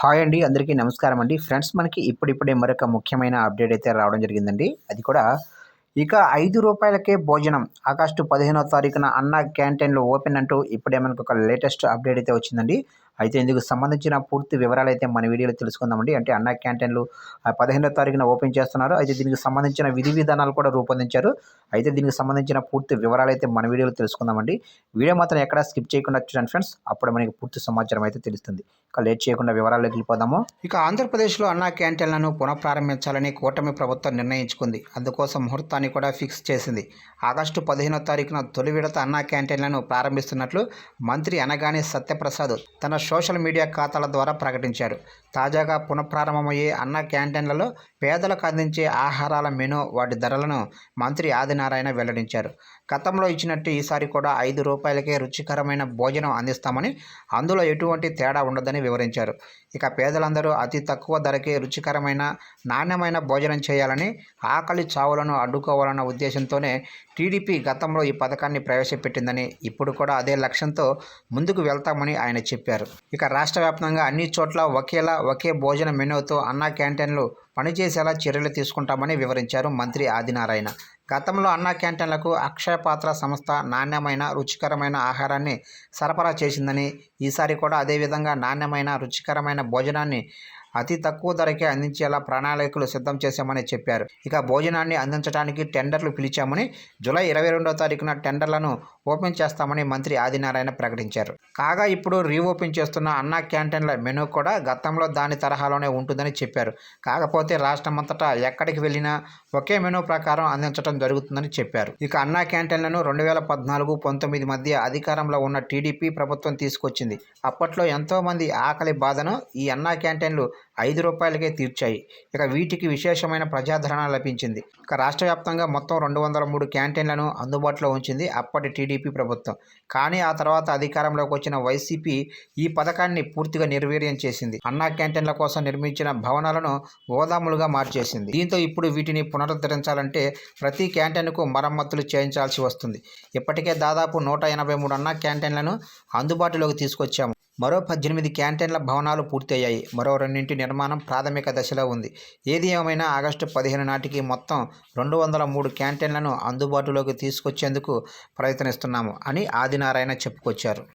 Hi అండి. అందరికీ నమస్కారం అండి. ఫ్రెండ్స్ మనకి ఇప్పుడిప్పుడే మరొక ముఖ్యమైన అప్డేట్ అయితే రావడం జరిగిందండి. అది కూడా ఇక రూ. 5కే భోజనం ఆగస్టు 15వ తారీఖున అన్న క్యాంటీన్‌లు ఓపెన్ అంటూ ఇప్పుడే మనకొక లేటెస్ట్ అప్డేట్ అయితే వచ్చిందండి. అయితే ఇందుకు సంబంధించిన పూర్తి వివరాలైతే మన వీడియోలో తెలుసుకుందామండి. అంటే అన్న క్యాంటీన్‌లు 15వ తారీఖున ఓపెన్ చేస్తున్నారు. అయితే దీనికి సంబంధించిన విధి విధానాలు కూడా రూపొందించారు. అయితే దీనికి సంబంధించిన పూర్తి వివరాలైతే మన వీడియోలో తెలుసుకుందామండి. వీడియో మాత్రం ఎక్కడా స్కిప్ చేయకుండా చూడండి ఫ్రెండ్స్. అప్పుడు మనకి పూర్తి సమాచారం అయితే తెలుస్తుంది. ఇక లేట్ చేయకుండా వివరాల్లోకి వెళ్ళిపోదాము. ఇక ఆంధ్రప్రదేశ్లో అన్నా క్యాంటీన్లను పునఃప్రారంభించాలని కూటమి ప్రభుత్వం నిర్ణయించుకుంది. అందుకోసం ముహూర్తాన్ని కూడా ఫిక్స్ చేసింది. ఆగస్టు 15వ తారీఖున తొలి విడత అన్నా క్యాంటీన్లను ప్రారంభిస్తున్నట్లు మంత్రి అనగాని సత్యప్రసాద్ తన సోషల్ మీడియా ఖాతాల ద్వారా ప్రకటించారు. తాజాగా పునఃప్రారంభమయ్యే అన్న క్యాంటీన్లలో పేదలకు అందించే ఆహారాల మెనూ, వాటి ధరలను మంత్రి ఆదినారాయణ వెల్లడించారు. గతంలో ఇచ్చినట్టు ఈసారి కూడా రూ. 5కే రుచికరమైన భోజనం అందిస్తామని, అందులో ఎటువంటి తేడా ఉండదని వివరించారు. ఇక పేదలందరూ అతి తక్కువ ధరకే రుచికరమైన, నాణ్యమైన భోజనం చేయాలని, ఆకలి చావులను అడ్డుకోవాలన్న ఉద్దేశంతోనే టీడీపీ గతంలో ఈ పథకాన్ని ప్రవేశపెట్టిందని, ఇప్పుడు కూడా అదే లక్ష్యంతో ముందుకు వెళ్తామని ఆయన చెప్పారు. ఇక రాష్ట్ర వ్యాప్తంగా అన్ని చోట్ల ఒకే భోజన మెనూతో అన్నా క్యాంటీన్లు పనిచేసేలా చర్యలు తీసుకుంటామని వివరించారు మంత్రి ఆదినారాయణ. గతంలో అన్నా క్యాంటీన్లకు అక్షయ పాత్ర సంస్థ నాణ్యమైన, రుచికరమైన ఆహారాన్ని సరఫరా చేసిందని, ఈసారి కూడా అదేవిధంగా నాణ్యమైన, రుచికరమైన భోజనాన్ని అతి తక్కువ ధరకే అందించేలా ప్రణాళికలు సిద్ధం చేశామని చెప్పారు. ఇక భోజనాన్ని అందించడానికి టెండర్లు పిలిచామని, జూలై 22వ తారీఖున టెండర్లను ఓపెన్ చేస్తామని మంత్రి ఆదినారాయణ ప్రకటించారు. కాగా ఇప్పుడు రీఓపెన్ చేస్తున్న అన్నా క్యాంటీన్ల మెనూ కూడా గతంలో దాని తరహాలోనే ఉంటుందని చెప్పారు. కాకపోతే రాష్ట్రమంతటా ఎక్కడికి వెళ్ళినా ఒకే మెనూ ప్రకారం అందించడం జరుగుతుందని చెప్పారు. ఇక అన్నా క్యాంటీన్లను 2014-19 మధ్య అధికారంలో ఉన్న టీడీపీ ప్రభుత్వం తీసుకొచ్చింది. అప్పట్లో ఎంతోమంది ఆకలి బాధను ఈ అన్నా క్యాంటీన్లు రూ. 5కే తీర్చాయి. ఇక వీటికి విశేషమైన ప్రజాదరణ లభించింది. ఇక రాష్ట్ర వ్యాప్తంగా మొత్తం 203 క్యాంటీన్లను అందుబాటులో ఉంచింది అప్పటి టీడీపీ ప్రభుత్వం. కానీ ఆ తర్వాత అధికారంలోకి వచ్చిన వైసీపీ ఈ పథకాన్ని పూర్తిగా నిర్వీర్యం చేసింది. అన్నా క్యాంటీన్ల కోసం నిర్మించిన భవనాలను గోదాములుగా మార్చేసింది. దీంతో ఇప్పుడు వీటిని పునరుద్ధరించాలంటే ప్రతి క్యాంటీన్కు మరమ్మతులు చేయించాల్సి వస్తుంది. ఇప్పటికే దాదాపు 183 అన్నా క్యాంటీన్లను అందుబాటులోకి తీసుకొచ్చాము. మరో 18 క్యాంటీన్ల భవనాలు పూర్తయ్యాయి. మరో 2 నిర్మాణం ప్రాథమిక దశలో ఉంది. ఏది ఏమైనా ఆగస్టు 15 నాటికి మొత్తం 203 క్యాంటీన్లను అందుబాటులోకి తీసుకొచ్చేందుకు ప్రయత్నిస్తున్నాము అని ఆదినారాయణ చెప్పుకొచ్చారు.